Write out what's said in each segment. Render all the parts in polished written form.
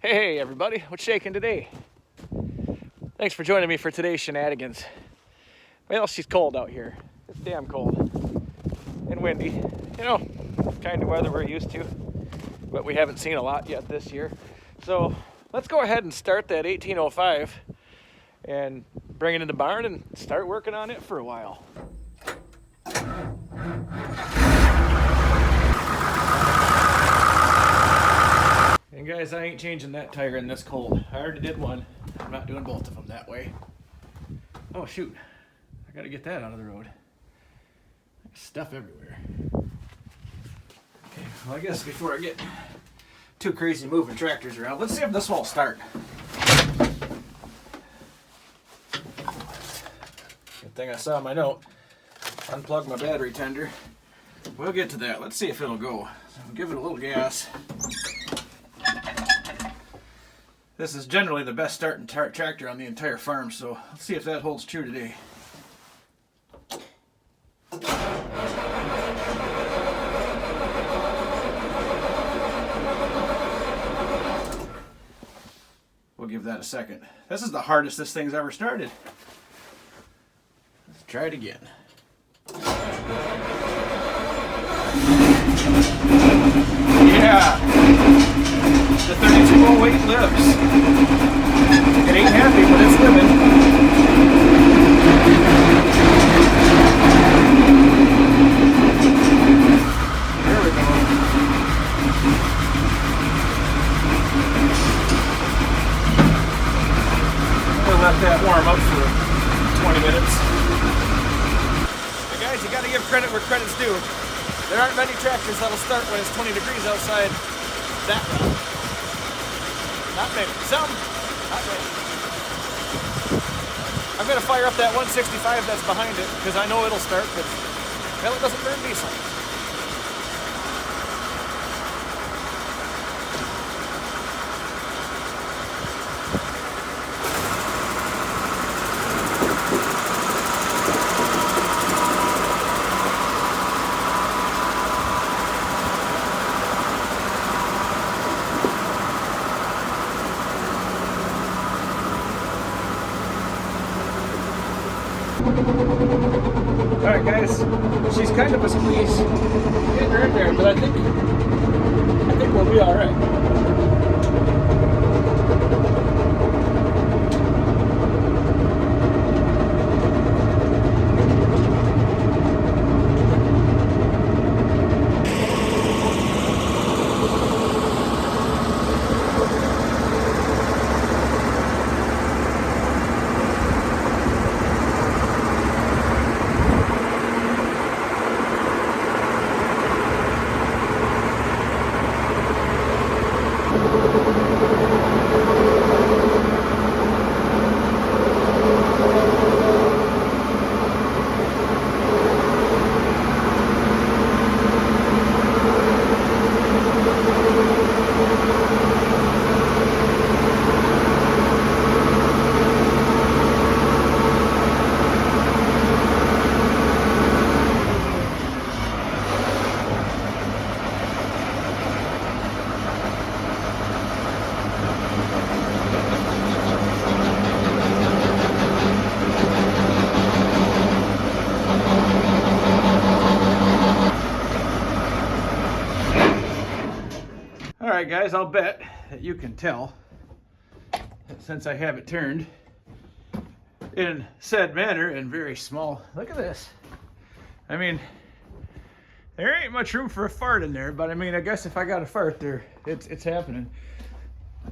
Hey everybody, what's shaking today? Thanks for joining me for today's shenanigans. Well, she's cold out here. It's damn cold and windy. You know, kind of weather we're used to, but we haven't seen a lot yet this year. So let's go ahead and start that 1805 and bring it in the barn and start working on it for a while. And guys, I ain't changing that tire in this cold. I already did one. I'm not doing both of them that way. Oh shoot, I gotta get that out of the road. There's stuff everywhere. Okay, well I guess before I get too crazy moving tractors around, let's see if this won't start. Good thing I saw my note. Unplug my battery tender. We'll get to that. Let's see if it'll go. So I'll give it a little gas. This is generally the best starting tractor on the entire farm, so let's see if that holds true today. We'll give that a second. This is the hardest this thing's ever started. Let's try it again. Yeah! The 3208 lives. It ain't happy, but it's living. There we go. We'll let that warm up for 20 minutes. Hey guys, you gotta give credit where credit's due. There aren't many tractors that'll start when it's 20 degrees outside that well. Not many. Some, not many. I'm going to fire up that 165 that's behind it because I know it'll start, but well, it doesn't burn diesel. Alright guys, she's kind of a squeeze. Getting her in there, but I think we'll be alright. Alright guys, I'll bet that you can tell, since I have it turned in said manner and very small. Look at this. I mean, there ain't much room for a fart in there, but I mean, I guess if I got a fart there, it's happening.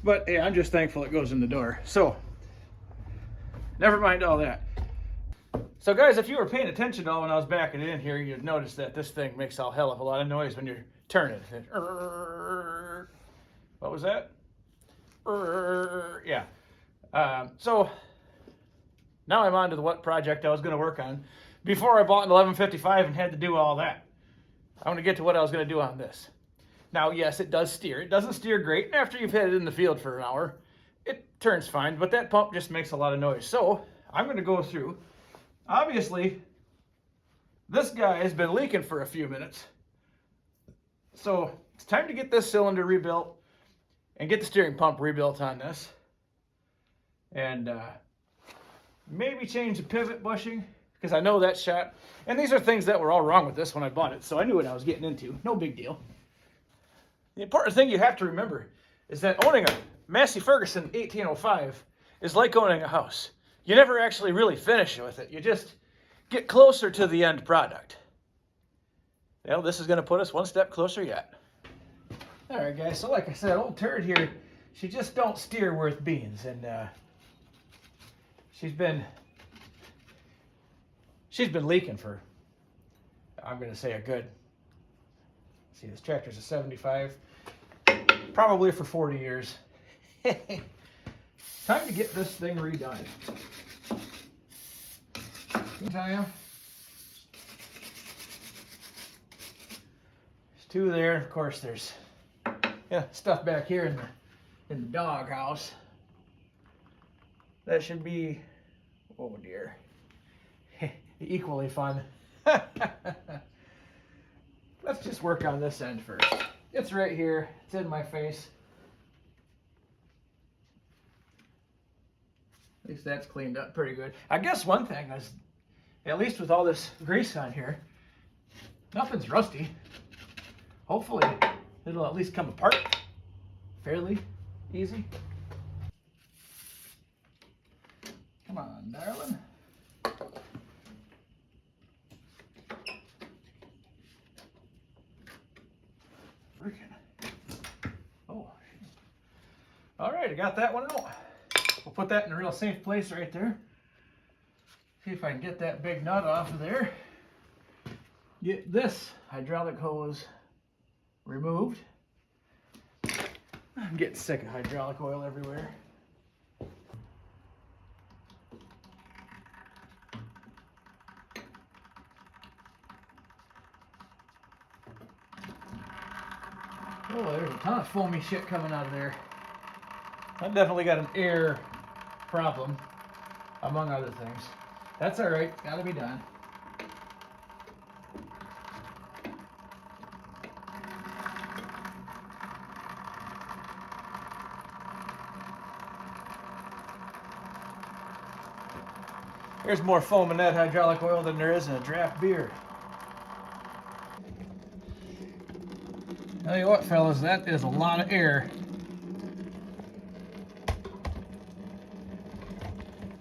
But hey, I'm just thankful it goes in the door. So, never mind all that. So guys, if you were paying attention to all when I was backing it in here, you'd notice that this thing makes a hell of a lot of noise when you're turning. What was that? Yeah. So now I'm on to what project I was going to work on before I bought an 1155 and had to do all that. I want to get to what I was going to do on this. Now, yes, it does steer. It doesn't steer great. After you've had it in the field for an hour, it turns fine, but that pump just makes a lot of noise. So I'm going to go through. Obviously, this guy has been leaking for a few minutes. So it's time to get this cylinder rebuilt and get the steering pump rebuilt on this. And maybe change the pivot bushing, because I know that shot. And these are things that were all wrong with this when I bought it, so I knew what I was getting into. No big deal. The important thing you have to remember is that owning a Massey Ferguson 1805 is like owning a house. You never actually really finish with it. You just get closer to the end product. Well, this is going to put us one step closer yet. All right, guys. So like I said, old Turd here, she just don't steer worth beans. And she's been leaking for, I'm going to say a good, see, this tractor's a 75, probably for 40 years. Time to get this thing redone. Can I tell you? There's two there. Of course, there's stuff back here in the dog house. That should be, oh dear, equally fun. Let's just work on this end first. It's right here. It's in my face. At least that's cleaned up pretty good. I guess one thing is, at least with all this grease on here, nothing's rusty. Hopefully it'll at least come apart fairly easy. Come on, darling. Oh. All right, I got that one out. We'll put that in a real safe place right there. See if I can get that big nut off of there. Get this hydraulic hose removed. I'm getting sick of hydraulic oil everywhere. Oh, there's a ton of foamy shit coming out of there. I've definitely got an air problem, among other things. That's all right, gotta be done. There's more foam in that hydraulic oil than there is in a draft beer. Tell you what, fellas, that is a lot of air.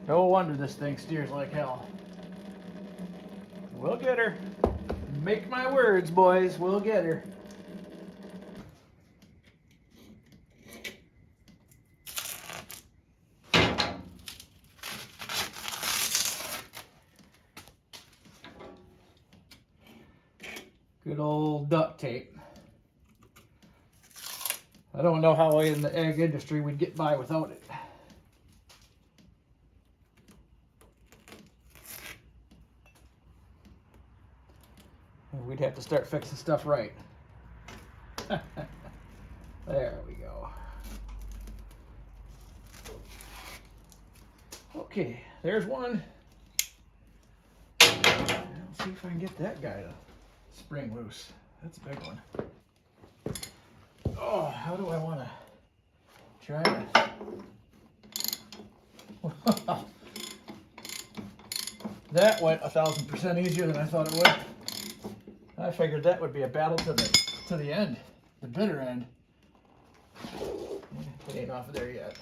No wonder this thing steers like hell. We'll get her. Make my words, boys. We'll get her. Good old duct tape. I don't know how in the egg industry we'd get by without it. We'd have to start fixing stuff right. There we go. Okay, there's one. Let's see if I can get that guy to spring loose. That's a big one. Oh, how do I want to try this? That went 1,000% easier than I thought it would. I figured that would be a battle to the end, the bitter end. It ain't off of there yet.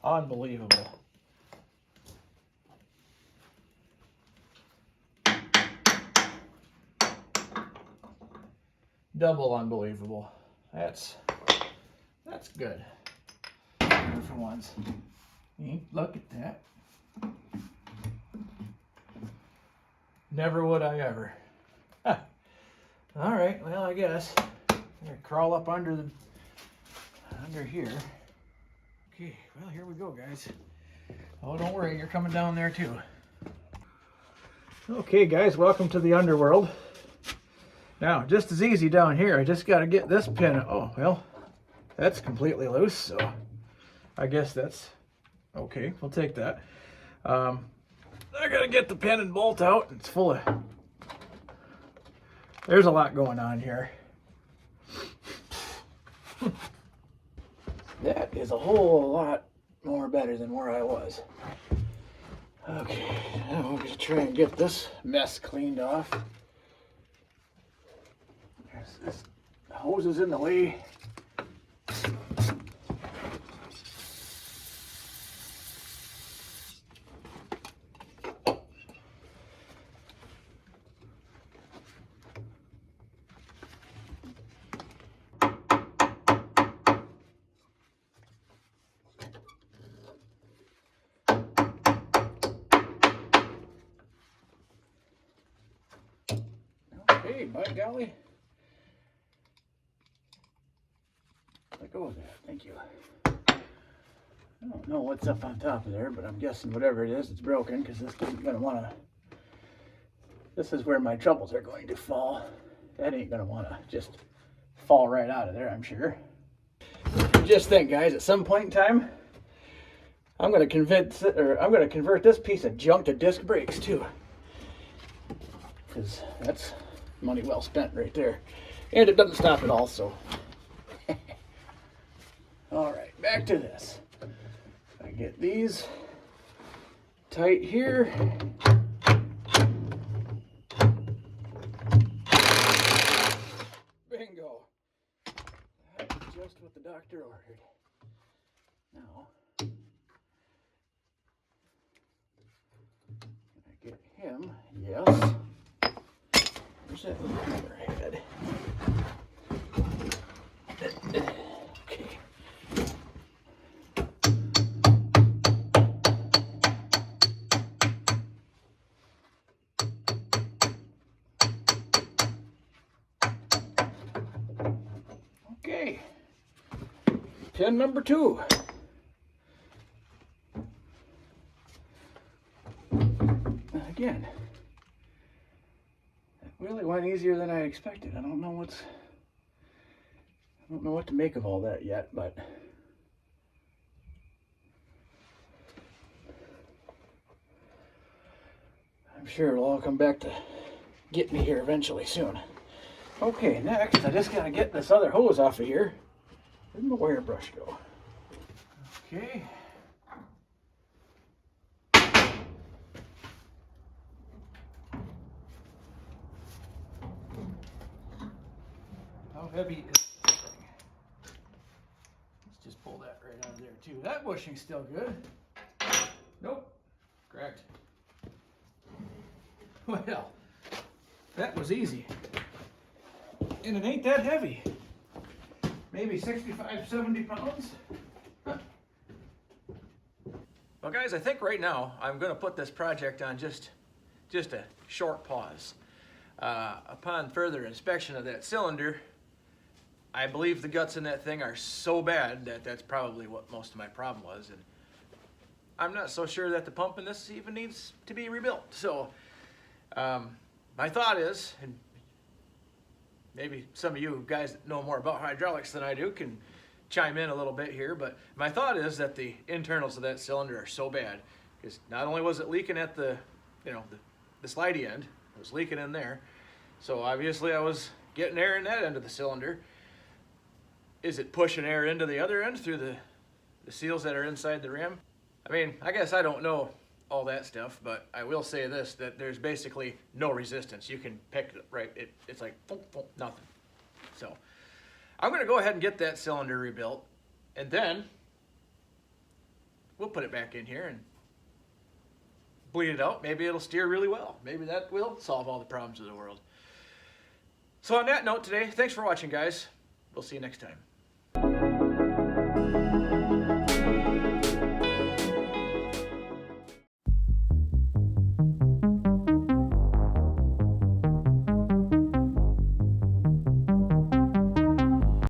Unbelievable. Double unbelievable. That's good. For once. Look at that. Never would I ever. Huh. All right, well, I guess I'm gonna crawl up under here. Okay, well, here we go, guys. Oh, don't worry, you're coming down there too. Okay, guys, welcome to the underworld. Now, just as easy down here. I just got to get this pin. Oh, well, that's completely loose, so I guess that's okay. We'll take that. I gotta get the pin and bolt out. It's full of... There's a lot going on here. That is a whole lot more better than where I was. Okay, now we're gonna try and get this mess cleaned off. This hose is in the way. Okay, by golly. Let go of that. Thank you. I don't know what's up on top of there, but I'm guessing whatever it is, it's broken because this isn't going to want to... This is where my troubles are going to fall. That ain't going to want to just fall right out of there, I'm sure. Just think, guys, at some point in time, I'm going to convert this piece of junk to disc brakes too. Because that's money well spent right there. And it doesn't stop at all, so... Alright, back to this. I get these tight here. Bingo. That's just what the doctor ordered. Now, I get him, yes. Where's that hammerhead? Okay. Okay. Pin number 2. Again. Really went easier than I expected. I don't know what to make of all that yet, but I'm sure it'll all come back to get me here eventually soon. Okay, next I just gotta get this other hose off of here. Where'd my wire brush go? Okay. How heavy is this thing? Let's just pull that right out of there too. That bushing's still good. Nope. Correct. Well, that was easy. And it ain't that heavy. Maybe 65, 70 pounds. Huh. Well guys, I think right now I'm gonna put this project on just a short pause. Upon further inspection of that cylinder, I believe the guts in that thing are so bad that that's probably what most of my problem was, and I'm not so sure that the pump in this even needs to be rebuilt. So my thought is, and maybe some of you guys that know more about hydraulics than I do can chime in a little bit here, but my thought is that the internals of that cylinder are so bad, because not only was it leaking at the slidey end, it was leaking in there, so obviously I was getting air in that end of the cylinder. Is it pushing air into the other end through the seals that are inside the rim? I mean, I guess I don't know all that stuff, but I will say this, that there's basically no resistance. You can pick it right, it's like nothing. So I'm gonna go ahead and get that cylinder rebuilt, and then we'll put it back in here and bleed it out. Maybe it'll steer really well. Maybe that will solve all the problems of the world. So on that note today, thanks for watching, guys. We'll see you next time.